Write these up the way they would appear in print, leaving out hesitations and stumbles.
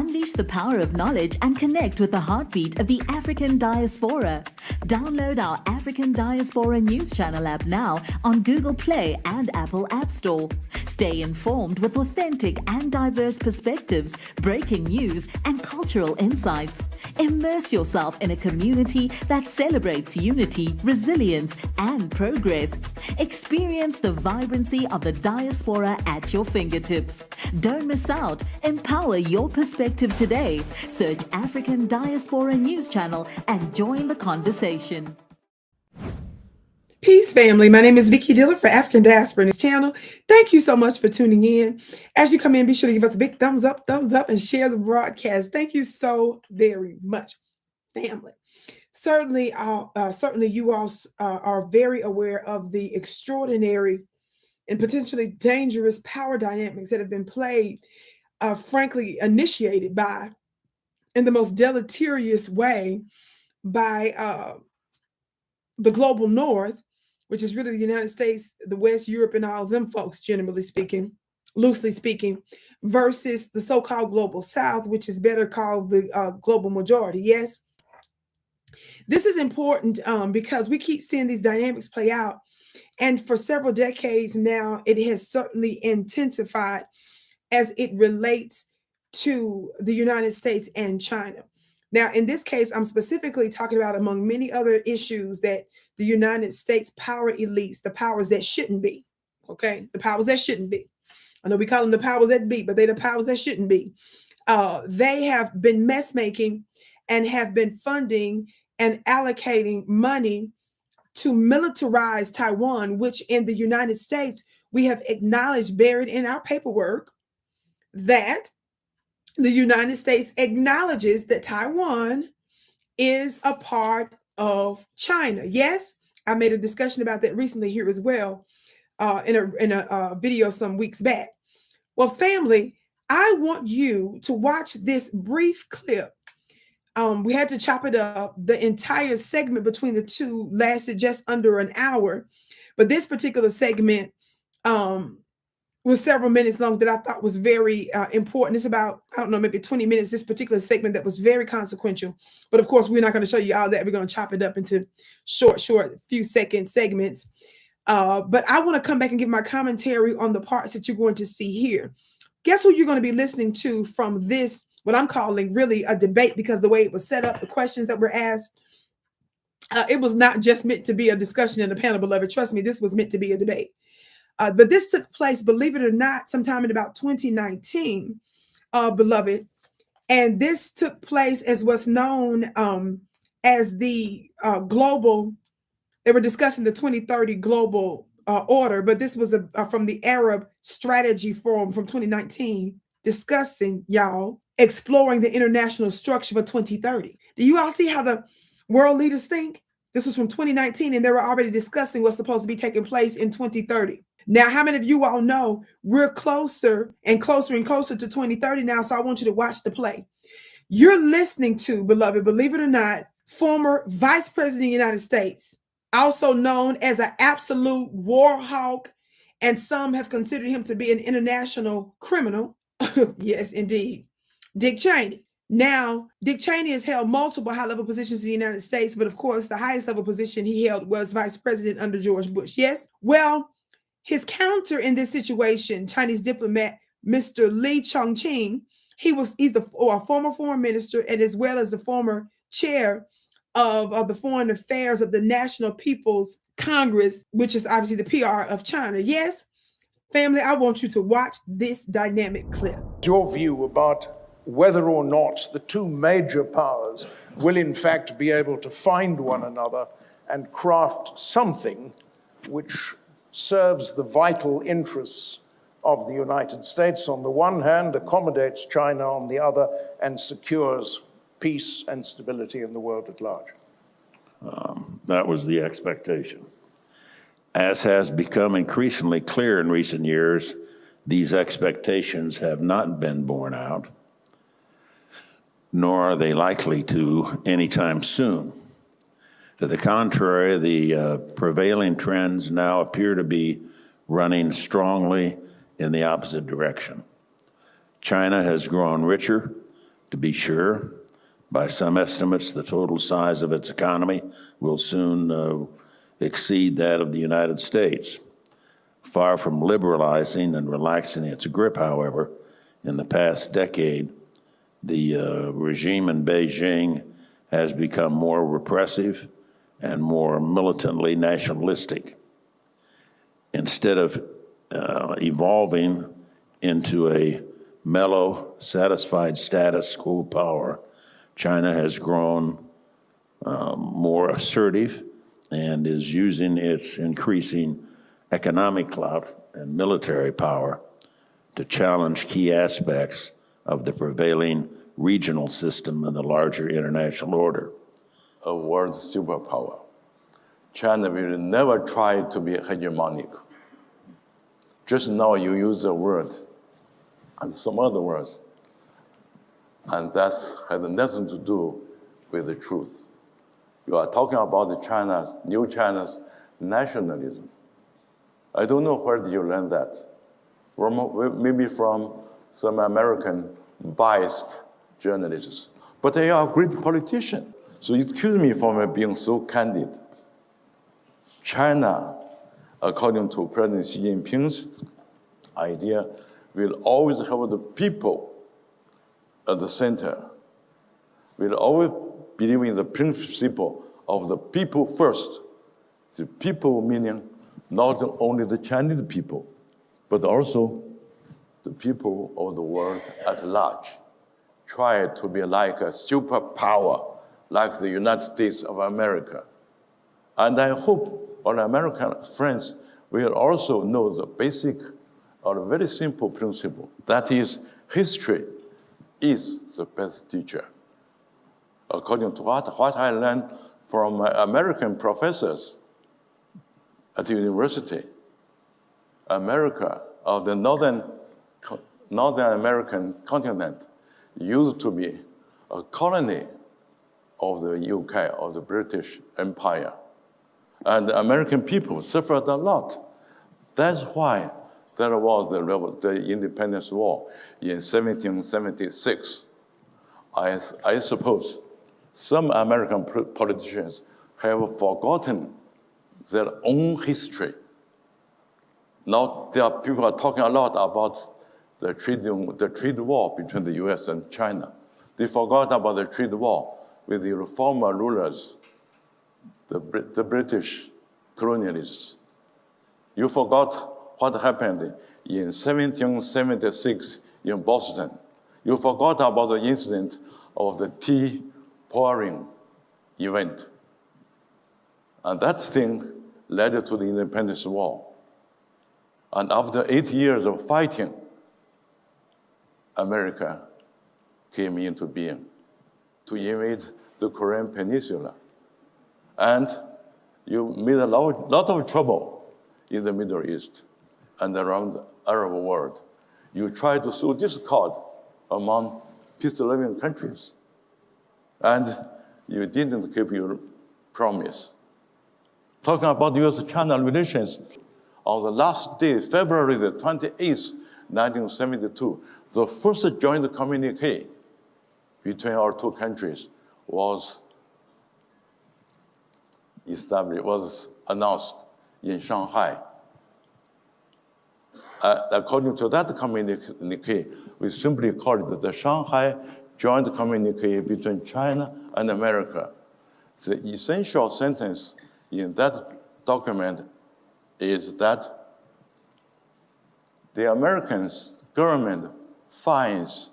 Unleash the power of knowledge and connect with the heartbeat of the African diaspora. Download our African Diaspora News Channel app now on Google Play and Apple App Store. Stay informed with authentic and diverse perspectives, breaking news, and cultural insights. Immerse yourself in a community that celebrates unity, resilience, and progress. Experience the vibrancy of the diaspora at your fingertips. Don't miss out. Empower your perspective today. Search African Diaspora News Channel and join the conversation. Peace, family. My name is Vicki Dillard for African Diaspora News Channel. Thank you so much for tuning in. As you come in, be sure to give us a big thumbs up, and share the broadcast. Thank you so very much, family. Certainly, you all are very aware of the extraordinary and potentially dangerous power dynamics that have been played, frankly, initiated by, in the most deleterious way, by the global North, which is really the United States, the West, Europe, and all of them folks, generally speaking, loosely speaking, versus the so-called global South, which is better called the global majority. Yes, this is important because we keep seeing these dynamics play out. And for several decades now, it has certainly intensified as it relates to the United States and China. Now, in this case, I'm specifically talking about, among many other issues, that the United States power elites, the powers that shouldn't be, okay, the powers that shouldn't be. I know we call them the powers that be, but they're the powers that shouldn't be. They have been mess making and have been funding and allocating money to militarize Taiwan, which in the United States, we have acknowledged, buried in our paperwork, that the United States acknowledges that Taiwan is a part of China. Yes, I made a discussion about that recently here as well in a video some weeks back. Well, family, I want you to watch this brief clip. We had to chop it up. The entire segment between the two lasted just under an hour, but this particular segment was several minutes long that I thought was very important. It's about, I don't know, maybe 20 minutes, this particular segment that was very consequential. But of course, we're not going to show you all that. We're going to chop it up into short, few second segments. But I want to come back and give my commentary on the parts that you're going to see here. Guess who you're going to be listening to from this, what I'm calling really a debate, because the way it was set up, the questions that were asked, it was not just meant to be a discussion in a panel, beloved. Trust me, this was meant to be a debate. But this took place, believe it or not, sometime in about 2019, beloved. And this took place as what's known as the global, they were discussing the 2030 global order, but this was from the Arab Strategy Forum from 2019, discussing, y'all, exploring the international structure for 2030. Do you all see how the world leaders think? This was from 2019, and they were already discussing what's supposed to be taking place in 2030. Now, how many of you all know we're closer and closer and closer to 2030 now? So I want you to watch the play. You're listening to, beloved, believe it or not, former Vice President of the United States, also known as an absolute war hawk, and some have considered him to be an international criminal. Yes, indeed. Dick Cheney. Now, Dick Cheney has held multiple high-level positions in the United States, but of course, the highest level position he held was Vice President under George Bush. Yes? Well, his counter in this situation, Chinese diplomat, Mr. Zhaoxing, he's a former foreign minister, and as well as the former chair of the foreign affairs of the National People's Congress, which is obviously the PR of China. Yes, family, I want you to watch this dynamic clip. Your view about whether or not the two major powers will in fact be able to find one another and craft something which serves the vital interests of the United States on the one hand, accommodates China on the other, and secures peace and stability in the world at large. That was the expectation. As has become increasingly clear in recent years, these expectations have not been borne out, nor are they likely to anytime soon. To the contrary, the prevailing trends now appear to be running strongly in the opposite direction. China has grown richer, To be sure, by some estimates, the total size of its economy will soon exceed that of the United States. Far from liberalizing and relaxing its grip, however, in the past decade, the regime in Beijing has become more repressive and more militantly nationalistic. Instead of evolving into a mellow, satisfied status quo power, China has grown more assertive and is using its increasing economic clout and military power to challenge key aspects of the prevailing regional system and the larger international order. A world superpower. China will never try to be hegemonic. Just now you use the word and some other words, and that has nothing to do with the truth. You are talking about the new China's nationalism. I don't know where did you learn that. Maybe from some American biased journalists, but they are great politicians. So excuse me for being so candid. China, according to President Xi Jinping's idea, will always have the people at the center, will always believe in the principle of the people first. The people meaning not only the Chinese people, but also the people of the world at large. Try to be like a superpower, like the United States of America. And I hope our American friends will also know the basic or very simple principle. That is, history is the best teacher. According to what I learned from my American professors at the university, America, of the Northern American continent, used to be a colony of the UK, of the British Empire. And the American people suffered a lot. That's why there was the Independence War in 1776. I suppose some American politicians have forgotten their own history. Now people are talking a lot about the trade war between the US and China. They forgot about the trade war with the former rulers, the British colonialists. You forgot what happened in 1776 in Boston. You forgot about the incident of the tea pouring event. And that thing led to the Independence War. And after 8 years of fighting, America came into being to invade the Korean Peninsula. And you made a lot of trouble in the Middle East and around the Arab world. You tried to sow discord among peace-loving countries. And you didn't keep your promise. Talking about US-China relations, on the last day, February the 28th, 1972, the first joint communique between our two countries was announced in Shanghai. According to that communique, we simply called it the Shanghai Joint Communique between China and America. The essential sentence in that document is that the American government finds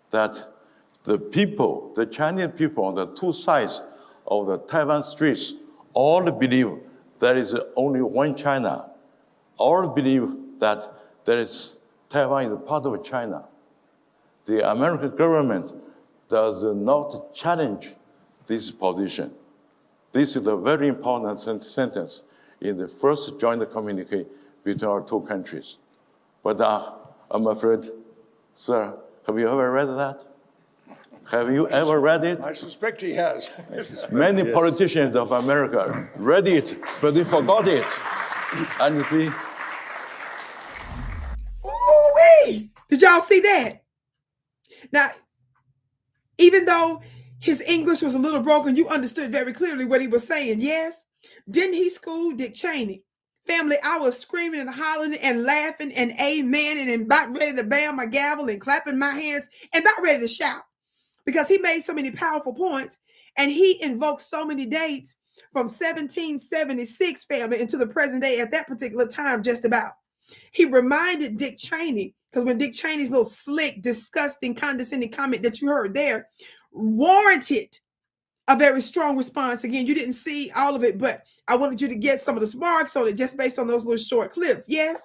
that the people, the Chinese people on the two sides of the Taiwan Straits, all believe there is only one China. All believe that Taiwan is part of China. The American government does not challenge this position. This is a very important sentence in the first joint communique between our two countries. But I'm afraid, sir, have you ever read that? Have you ever read it? I suspect he has. Many politicians of America read it, but they forgot it. And they... Ooh-wee! Did y'all see that? Now, Even though his English was a little broken, you understood very clearly what he was saying. Yes. Didn't he school Dick Cheney? Family, I was screaming and hollering and laughing and amen and about ready to bang my gavel and clapping my hands and about ready to shout because he made so many powerful points and he invoked so many dates from 1776, family, into the present day at that particular time, just about. He reminded Dick Cheney, because when Dick Cheney's little slick, disgusting, condescending comment that you heard there warranted a very strong response. Again, you didn't see all of it, but I wanted you to get some of the sparks on it just based on those little short clips. Yes,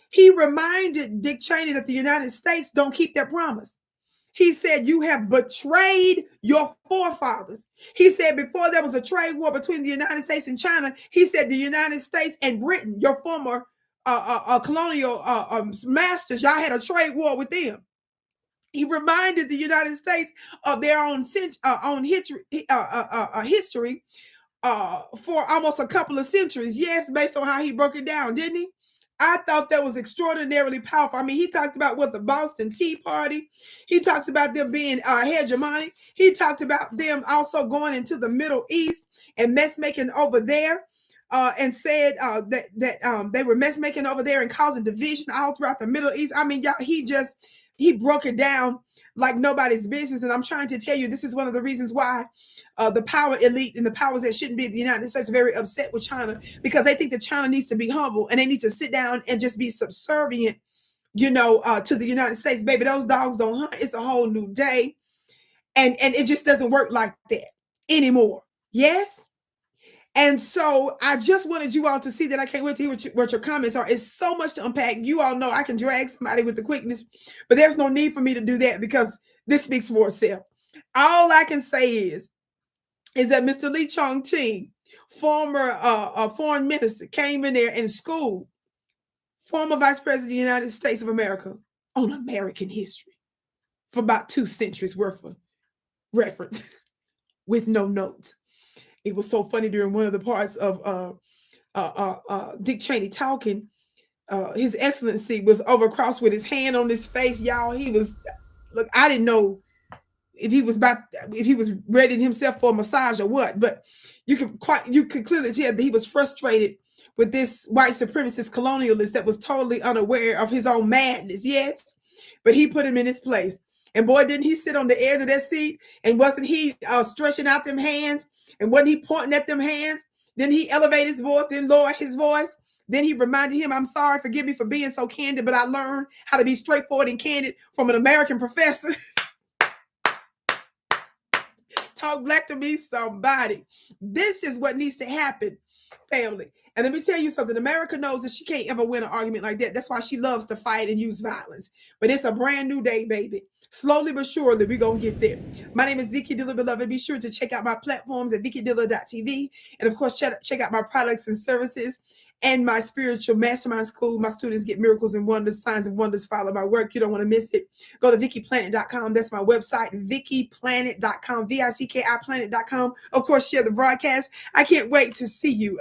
he reminded Dick Cheney that the United States don't keep their promise. He said, you have betrayed your forefathers. He said, before there was a trade war between the United States and China, he said the United States and Britain, your former colonial masters, y'all had a trade war with them. He reminded the United States of their own history for almost a couple of centuries. Yes, based on how he broke it down, didn't he? I thought that was extraordinarily powerful. I mean, he talked about what the Boston Tea Party. He talks about them being hegemonic. He talked about them also going into the Middle East and mess making over there. And said that they were mess making over there and causing division all throughout the Middle East. I mean, y'all, he broke it down like nobody's business. And I'm trying to tell you, this is one of the reasons why the power elite and the powers that shouldn't be the United States are very upset with China, because they think that China needs to be humble and they need to sit down and just be subservient, to the United States. Baby, those dogs don't hunt. It's a whole new day. And it just doesn't work like that anymore. Yes. And so I just wanted you all to see that. I can't wait to hear what your comments are. It's so much to unpack. You all know I can drag somebody with the quickness, but there's no need for me to do that because this speaks for itself. All I can say is that Mr. Lee Zhaoxing, former foreign minister, came in there and schooled former vice president of the United States of America on American history for about 2 centuries worth of reference with no notes. It was so funny during one of the parts of Dick Cheney talking. His Excellency was overcrossed with his hand on his face, y'all. Look, I didn't know if he was readying himself for a massage or what, but you could clearly tell that he was frustrated with this white supremacist colonialist that was totally unaware of his own madness. Yes, but he put him in his place. And boy, didn't he sit on the edge of that seat? And wasn't he stretching out them hands? And wasn't he pointing at them hands? Then he elevated his voice, then lowered his voice. Then he reminded him, I'm sorry, forgive me for being so candid, but I learned how to be straightforward and candid from an American professor. Talk black to me, somebody. This is what needs to happen, family. And let me tell you something. America knows that she can't ever win an argument like that. That's why she loves to fight and use violence. But it's a brand new day, baby. Slowly but surely, we're going to get there. My name is Vicki Dillard, beloved. Be sure to check out my platforms at vickydillard.tv. And, of course, check out my products and services and my spiritual mastermind school. My students get miracles and wonders, signs and wonders follow my work. You don't want to miss it. Go to vickyplanet.com. That's my website, vickyplanet.com, VICKI planet.com. Of course, share the broadcast. I can't wait to see you.